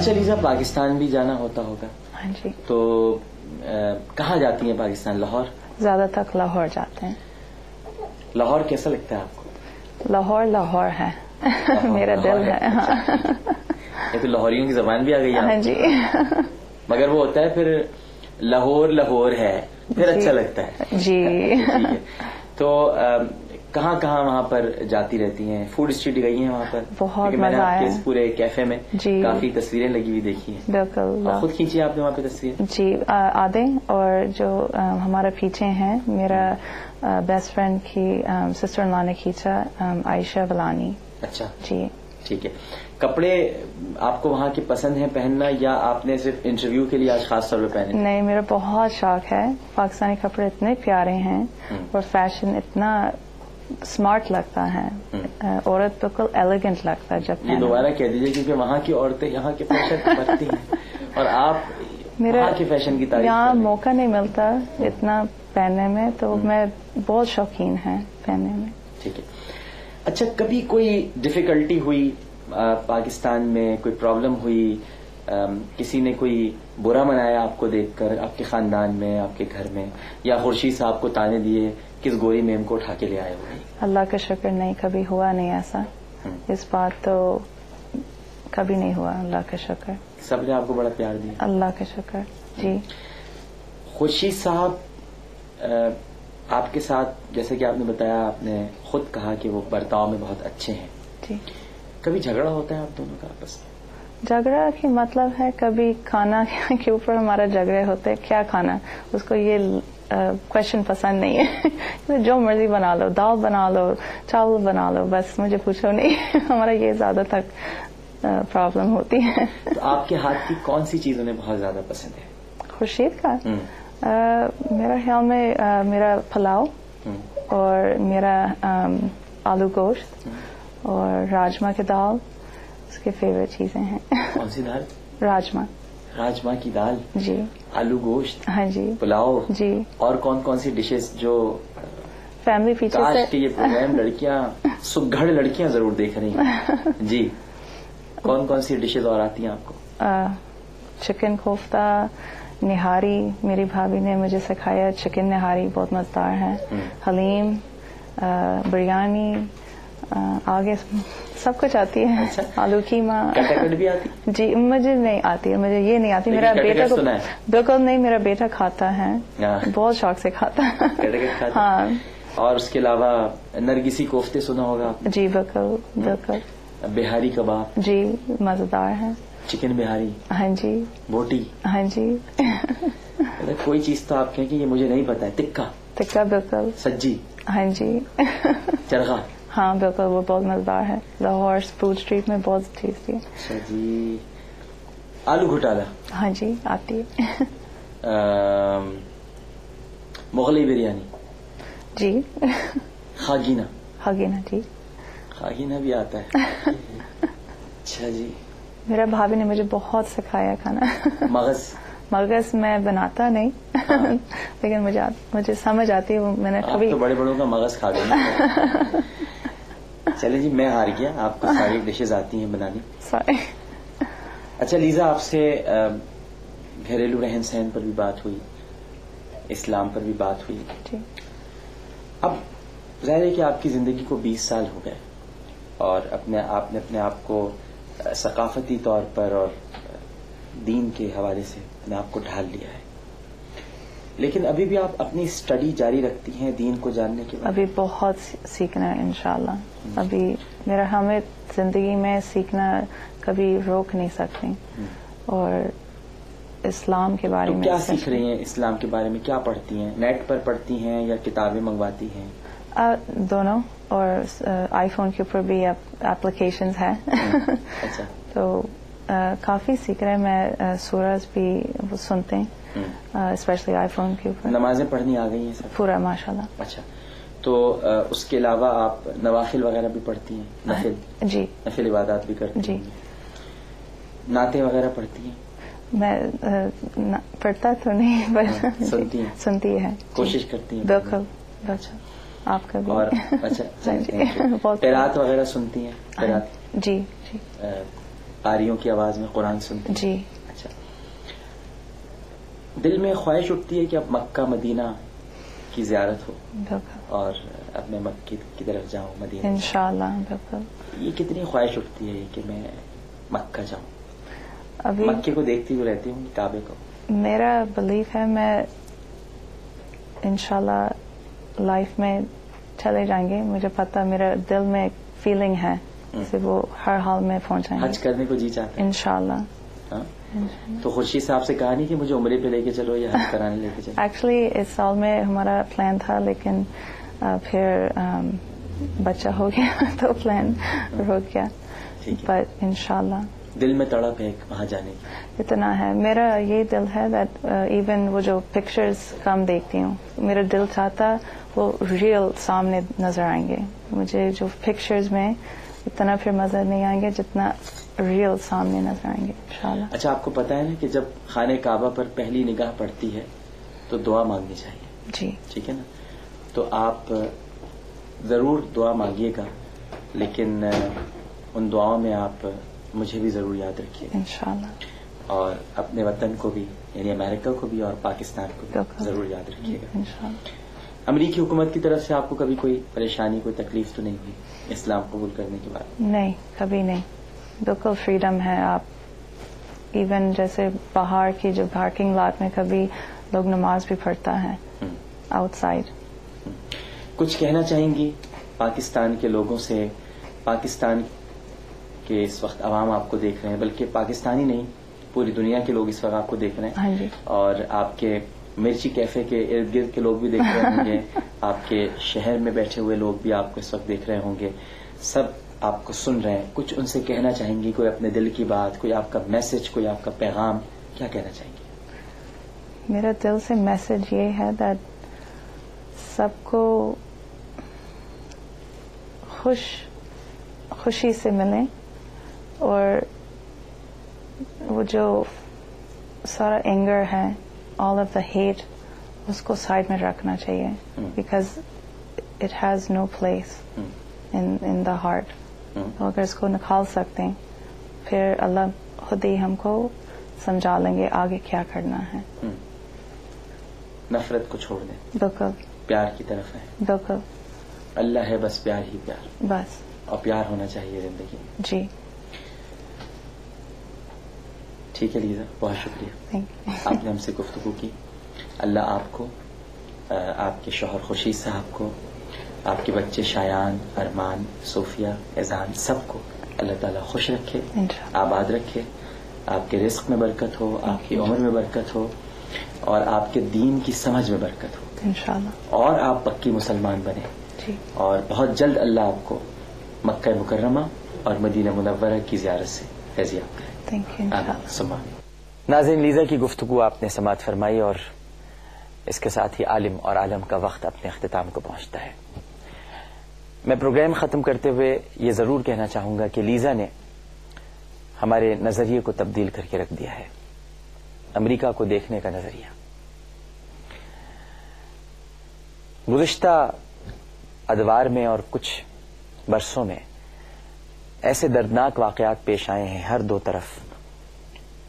اچھا لیزا، پاکستان بھی جانا ہوتا ہوگا؟ ہاں جی. تو کہاں جاتی ہیں پاکستان؟ لاہور؟ زیادہ تک لاہور جاتے ہیں. لاہور کیسا لگتا ہے آپ کو؟ لاہور لاہور ہے، میرا دل ہے. یہ تو لاہوریوں کی زبان بھی آ گئی ہے. ہاں جی. مگر وہ ہوتا ہے پھر لاہور لاہور ہے، پھر اچھا لگتا ہے. جی. تو کہاں کہاں وہاں پر جاتی رہتی ہیں؟ فوڈ اسٹریٹ گئی ہیں وہاں پر؟ بہت میں نے مزہ آپ آیا. کے اس پورے کیفے میں جی کافی تصویریں لگی ہوئی دیکھی ہیں. بالکل. خود کھینچی آپ نے وہاں پہ تصویر؟ جی آدھے، اور جو ہمارے پیچھے ہیں میرا بیسٹ فرینڈ کی سسٹر ان لا نے کھینچا، عائشہ ولانی. اچھا جی. ٹھیک ہے. کپڑے آپ کو وہاں کے پسند ہیں پہننا، یا آپ نے صرف انٹرویو کے لیے آج خاص طور پہ پہنے؟ نہیں، میرا بہت شوق ہے. پاکستانی کپڑے اتنے پیارے ہیں اور فیشن اتنا اسمارٹ لگتا ہے. عورت بالکل ایلیگنٹ لگتا ہے جب. یہ دوبارہ کہہ دیجیے، کیونکہ وہاں کی عورتیں یہاں کے فیشن پڑھتی ہیں اور آپ وہاں کے فیشن کی تعریف. یہاں موقع نہیں ملتا اتنا پہننے میں، تو میں بہت شوقین ہے پہننے میں. ٹھیک ہے. اچھا، کبھی کوئی ڈیفیکلٹی ہوئی پاکستان میں؟ کوئی پرابلم ہوئی؟ کسی نے کوئی برا منایا آپ کو دیکھ کر، آپ کے خاندان میں، آپ کے گھر میں، یا خورشید صاحب کو تانے دیے کس گوری میم کو اٹھا کے لے آئے ہوئے؟ اللہ کا شکر نہیں، کبھی ہوا نہیں ایسا. اس بات تو کبھی نہیں ہوا، اللہ کا شکر. سب نے آپ کو بڑا پیار دیا؟ اللہ کا شکر. جی. خورشید صاحب آپ کے ساتھ، جیسے کہ آپ نے بتایا، آپ نے خود کہا کہ وہ برتاؤ میں بہت اچھے ہیں. جی. کبھی جھگڑا ہوتا ہے آپ دونوں کا آپس میں؟ جھگڑا کی مطلب ہے کبھی کھانا کے اوپر ہمارا جھگڑے ہوتے، کیا کھانا، اس کو یہ کوشچن پسند نہیں ہے. جو مرضی بنا لو، دال بنا لو، چاول بنا لو، بس مجھے پوچھو نہیں. ہمارا یہ زیادہ تک پرابلم ہوتی ہے. تو آپ کے ہاتھ کی کون سی چیز انہیں بہت زیادہ پسند ہے؟ خورشید کا میرا خیال میں میرا پلاؤ، اور میرا آلو گوشت اور راجما کی دال اس کی فیوریٹ چیزیں ہیں. کون سی دال؟ راجما. راجما کی دال. جی. آلو گوشت. ہاں جی. پلاؤ. جی. اور کون کون سی ڈشز جو فیملی پیچھے سے؟ کاش کہ یہ پروگرام لڑکیاں سگڑ لڑکیاں ضرور دیکھ رہی ہیں. جی. کون کون سی ڈشز اور آتی ہیں آپ کو؟ چکن کوفتہ، نہاری، میری بھابھی نے مجھے سکھایا. چکن نہاری بہت مزیدار ہے. حلیم، بریانی، آگے سب کچھ آتی ہے. آلو قیمہ. کٹکٹ بھی آتی؟ جی مجھے نہیں آتی، مجھے یہ نہیں آتی. میرا بیٹا کو بالکل نہیں، میرا بیٹا کھاتا ہے، بہت شوق سے کھاتا ہے. کٹکٹ کھاتا؟ ہاں. اور اس کے علاوہ نرگسی کوفتے سنا ہوگا؟ جی بالکل بالکل. بہاری کباب؟ جی مزیدار ہے. چکن بہاری؟ ہاں جی. بوٹی؟ ہاں جی. کوئی چیز تو آپ کہیں کہ یہ مجھے نہیں پتا ہے. ٹکا؟ ٹکا بالکل. سجی؟ ہاں جی. چرخا؟ ہاں بالکل، وہ بہت مزیدار ہے. لاہور فوڈ اسٹریٹ میں بہت ٹیسٹی ہے. اچھا جی. آلو گھٹالا؟ ہاں جی آتی ہے. مغلئی بریانی؟ جی. خاگینہ؟ خاگینہ جی. خاگینہ بھی آتا ہے. اچھا جی. میرا بھابھی نے مجھے بہت سکھایا کھانا. مغز میں بناتا نہیں لیکن مجھے سمجھ آتی ہے. میں نے کبھی تو بڑے بڑوں کا مغز کھا گئی. چلے جی، میں ہار گیا. آپ کو ساری ڈشز آتی ہیں بنانی. سوری. اچھا لیزا، آپ سے گھریلو رہن سہن پر بھی بات ہوئی، اسلام پر بھی بات ہوئی. جی. اب ظاہر ہے کہ آپ کی زندگی کو 20 سال ہو گئے، اور آپ نے اپنے آپ کو ثقافتی طور پر اور دین کے حوالے سے اپنے آپ کو ڈھال لیا ہے، لیکن ابھی بھی آپ اپنی اسٹڈی جاری رکھتی ہیں دین کو جاننے کے بعد؟ ابھی بہت سیکھنا ہے انشاءاللہ. ابھی میرا ہمیں زندگی میں سیکھنا کبھی روک نہیں سکتے. اور اسلام کے بارے میں کیا سیکھ رہی ہیں؟ اسلام کے بارے میں کیا پڑھتی ہیں؟ نیٹ پر پڑھتی ہیں یا کتابیں منگواتی ہیں؟ دونوں. اور آئی فون کے اوپر بھی اپلیکیشنز ہیں. اچھا. تو کافی سیکھ رہے ہیں. میں سورج بھی سنتے ہیں اسپیشلی آئی فون کے اوپر. نمازیں پڑھنی آ گئی ہیں سب؟ پورا ماشاءاللہ. اچھا. تو اس کے علاوہ آپ نوافل وغیرہ بھی پڑھتی ہیں؟ نفل؟ جی. نفل عبادات بھی کرتی ہیں؟ جی. نعتیں وغیرہ پڑھتی ہیں؟ میں پڑھتا تو نہیں پر سنتی ہے. کوشش کرتی ہیں؟ بالکل. اچھا. آپ کا بھی؟ اور اچھا. قرات وغیرہ سنتی ہیں؟ قرات؟ جی جی. قاریوں کی آواز میں قرآن سنتے ہیں؟ جی. اچھا. دل میں خواہش اٹھتی ہے کہ اب مکہ مدینہ کی زیارت ہو بالکل اور اب میں مکہ کی طرف جاؤں، مدینہ انشاءاللہ. بالکل. یہ کتنی خواہش اٹھتی ہے کہ میں مکہ جاؤں؟ ابھی مکے کو دیکھتی ہوئی رہتی ہوں، کعبے کو. میرا بلیف ہے میں انشاءاللہ لائف میں چلے جائیں گے. مجھے پتا میرا دل میں ایک فیلنگ ہے جسے وہ ہر حال میں پہنچائیں حج گے کرنے کو جی چاہتے ہیں؟ انشاءاللہ. ہاں. تو خورشید صاحب سے کہا نہیں کہ مجھے عمرے پہ لے کے چلو یا حج کرانے لے کے چلو؟ ایکچولی اس سال میں ہمارا پلان تھا لیکن پھر بچہ ہو گیا تو پلان رک گیا. بٹ انشاءاللہ دل میں تڑپ ہے وہاں جانے کی. اتنا ہے. میرا یہ دل ہے دیٹ ایون وہ جو پکچرز کم دیکھتی ہوں، میرا دل چاہتا وہ ریئل سامنے نظر آئیں گے. مجھے جو پکچرز میں اتنا پھر مزہ نہیں آئیں گے جتنا ریئل سامنے نظر آئیں گے انشاءاللہ. اچھا، آپ کو پتا ہے نا کہ جب خانہ کعبہ پر پہلی نگاہ پڑتی ہے تو دعا مانگنی چاہیے. جی ٹھیک ہے نا؟ تو آپ ضرور دعا مانگیے گا، لیکن ان دعاؤں میں آپ مجھے بھی ضرور یاد رکھیے گا انشاءاللہ. اور اپنے وطن کو بھی، یعنی امریکہ کو بھی اور پاکستان کو بھی بالکل. ضرور یاد رکھیے گا. انشاءاللہ. امریکی حکومت کی طرف سے آپ کو کبھی کوئی پریشانی، کوئی تکلیف تو نہیں ہوئی اسلام قبول کرنے کے بعد؟ نہیں، کبھی نہیں. بالکل فریڈم ہے. آپ ایون جیسے باہر کی جو پارکنگ لاٹ میں کبھی لوگ نماز بھی پڑھتا ہے آؤٹ سائڈ. کچھ کہنا چاہیں گی پاکستان کے لوگوں سے؟ پاکستان کے اس وقت عوام آپ کو دیکھ رہے ہیں، بلکہ پاکستانی نہیں، پوری دنیا کے لوگ اس وقت آپ کو دیکھ رہے ہیں. ہاں جی. اور آپ کے مرچی کیفے کے ارد گرد کے لوگ بھی دیکھ رہے ہوں گے. آپ کے شہر میں بیٹھے ہوئے لوگ بھی آپ کو اس وقت دیکھ رہے ہوں گے. سب آپ کو سن رہے ہیں. کچھ ان سے کہنا چاہیں گی؟ کوئی اپنے دل کی بات، کوئی آپ کا میسج، کوئی آپ کا پیغام، کیا کہنا چاہیں گی؟ میرا دل سے میسج یہ ہے دیٹ سب کو خوشی سے ملیں اور وہ جو سارا اینگر ہے، آل آف دا ہیٹ، اس کو سائڈ میں رکھنا چاہیے because it has no place in the heart. اگر اس کو نکال سکتے ہیں پھر اللہ خود ہی ہم کو سمجھا لیں گے آگے کیا کرنا ہے. نفرت کو چھوڑ دیں، بالکل پیار کی طرف ہے. بالکل. اللہ ہے بس، پیار ہی پیار، بس. اور پیار ہونا چاہیے زندگی میں. جی ٹھیک ہے لیزا، بہت شکریہ. Thank you. آپ نے ہم سے گفتگو کی. اللہ آپ کو، آپ کے شوہر خورشید صاحب کو، آپ کے بچے شایان، ارمان، صوفیہ، اذان، سب کو اللہ تعالیٰ خوش رکھے، آباد رکھے. آپ کے رزق میں برکت ہو، آپ کی عمر میں برکت ہو، اور آپ کے دین کی سمجھ میں برکت ہو انشاءاللہ. اور آپ پکی مسلمان بنے. جی. اور بہت جلد اللہ آپ کو مکہ مکرمہ اور مدینہ منورہ کی زیارت سے فیضیاب کرے. Thank you. ناظرین، لیزا کی گفتگو آپ نے سماعت فرمائی اور اس کے ساتھ ہی عالم اور عالم کا وقت اپنے اختتام کو پہنچتا ہے. میں پروگرام ختم کرتے ہوئے یہ ضرور کہنا چاہوں گا کہ لیزا نے ہمارے نظریے کو تبدیل کر کے رکھ دیا ہے. امریکہ کو دیکھنے کا نظریہ. گزشتہ ادوار میں اور کچھ برسوں میں ایسے دردناک واقعات پیش آئے ہیں ہر دو طرف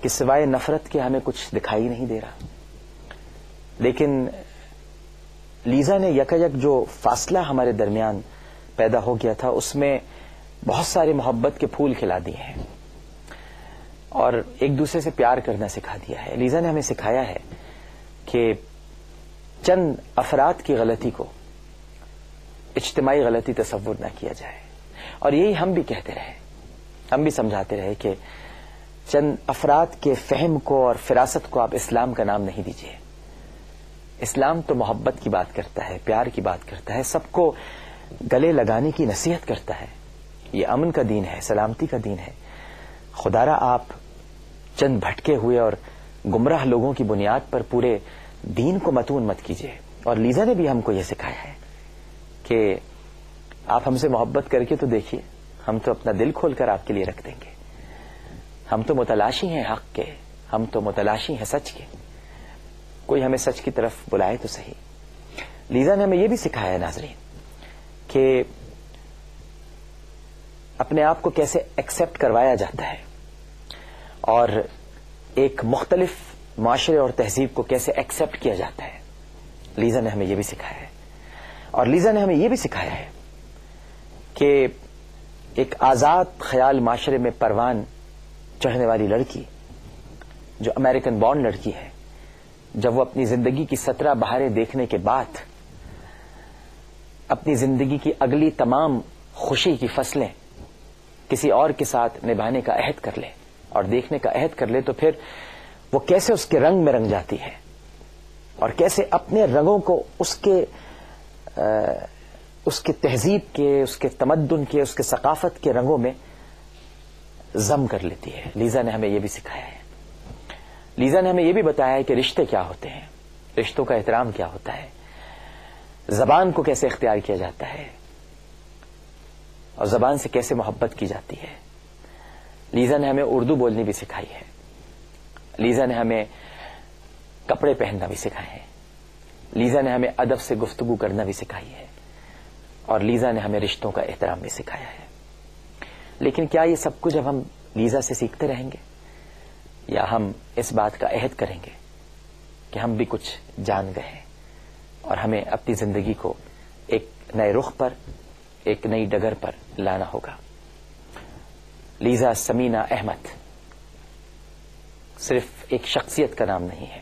کہ سوائے نفرت کے ہمیں کچھ دکھائی نہیں دے رہا. لیکن لیزا نے یکایک جو فاصلہ ہمارے درمیان پیدا ہو گیا تھا اس میں بہت سارے محبت کے پھول کھلا دیے ہیں اور ایک دوسرے سے پیار کرنا سکھا دیا ہے. لیزا نے ہمیں سکھایا ہے کہ چند افراد کی غلطی کو اجتماعی غلطی تصور نہ کیا جائے. اور یہی ہم بھی کہتے رہے، ہم بھی سمجھاتے رہے کہ چند افراد کے فہم کو اور فراست کو آپ اسلام کا نام نہیں دیجیے. اسلام تو محبت کی بات کرتا ہے، پیار کی بات کرتا ہے، سب کو گلے لگانے کی نصیحت کرتا ہے. یہ امن کا دین ہے، سلامتی کا دین ہے. خدارا آپ چند بھٹکے ہوئے اور گمراہ لوگوں کی بنیاد پر پورے دین کو متون مت کیجیے. اور لیزا نے بھی ہم کو یہ سکھایا ہے کہ آپ ہم سے محبت کر کے تو دیکھیے، ہم تو اپنا دل کھول کر آپ کے لیے رکھ دیں گے. ہم تو متلاشی ہیں حق کے، ہم تو متلاشی ہیں سچ کے. کوئی ہمیں سچ کی طرف بلائے تو صحیح. لیزا نے ہمیں یہ بھی سکھایا ہے ناظرین کہ اپنے آپ کو کیسے ایکسپٹ کروایا جاتا ہے. اور ایک مختلف معاشرے اور تہذیب کو کیسے ایکسپٹ کیا جاتا ہے. لیزا نے ہمیں یہ بھی سکھایا ہے. اور لیزا نے ہمیں یہ بھی سکھایا ہے کہ ایک آزاد خیال معاشرے میں پروان چڑھنے والی لڑکی جو امریکن بورن لڑکی ہے، جب وہ اپنی زندگی کی 17 بہاریں دیکھنے کے بعد اپنی زندگی کی اگلی تمام خوشی کی فصلیں کسی اور کے ساتھ نبھانے کا عہد کر لے اور دیکھنے کا عہد کر لے، تو پھر وہ کیسے اس کے رنگ میں رنگ جاتی ہے اور کیسے اپنے رنگوں کو اس کے تہذیب کے، اس کے تمدن کے، اس کے ثقافت کے رنگوں میں ضم کر لیتی ہے. لیزا نے ہمیں یہ بھی سکھایا ہے. لیزا نے ہمیں یہ بھی بتایا ہے کہ رشتے کیا ہوتے ہیں، رشتوں کا احترام کیا ہوتا ہے، زبان کو کیسے اختیار کیا جاتا ہے اور زبان سے کیسے محبت کی جاتی ہے. لیزا نے ہمیں اردو بولنی بھی سکھائی ہے. لیزا نے ہمیں کپڑے پہننا بھی سکھائے ہیں. لیزا نے ہمیں ادب سے گفتگو کرنا بھی سکھائی ہے. اور لیزا نے ہمیں رشتوں کا احترام بھی سکھایا ہے. لیکن کیا یہ سب کچھ اب ہم لیزا سے سیکھتے رہیں گے، یا ہم اس بات کا عہد کریں گے کہ ہم بھی کچھ جان گئے ہیں اور ہمیں اپنی زندگی کو ایک نئے رخ پر، ایک نئی ڈگر پر لانا ہوگا. لیزا سمینہ احمد صرف ایک شخصیت کا نام نہیں ہے،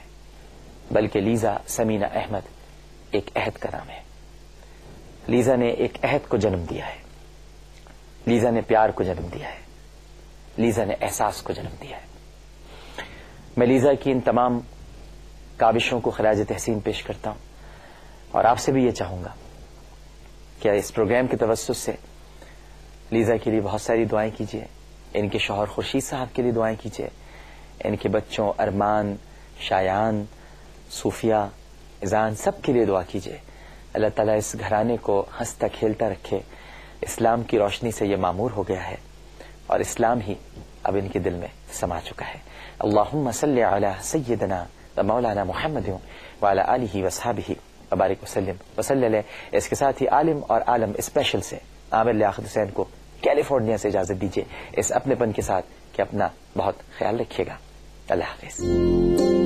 بلکہ لیزا سمینہ احمد ایک عہد کا نام ہے. لیزا نے ایک عہد کو جنم دیا ہے. لیزا نے پیار کو جنم دیا ہے. لیزا نے احساس کو جنم دیا ہے. میں لیزا کی ان تمام کاوشوں کو خراج تحسین پیش کرتا ہوں اور آپ سے بھی یہ چاہوں گا کہ اس پروگرام کے توسط سے لیزا کے لیے بہت ساری دعائیں کیجیے، ان کے شوہر خورشید صاحب کے لیے دعائیں کیجیے، ان کے بچوں ارمان، شایان، صوفیہ، اذان سب کے لیے دعا کیجیے. اللہ تعالیٰ اس گھرانے کو ہنستا کھیلتا رکھے. اسلام کی روشنی سے یہ معمور ہو گیا ہے اور اسلام ہی اب ان کے دل میں سما چکا ہے. اللہم صلی علی سیدنا و مولانا محمد وعلی آلہ وصحبہ وبارک وسلم وصلی علیہ. اس کے ساتھ ہی عالم اور عالم اسپیشل سے عامر لیاقت حسین کو کیلیفورنیا سے اجازت دیجیے اس اپنے پن کے ساتھ کہ اپنا بہت خیال رکھیے گا. اللہ حافظ.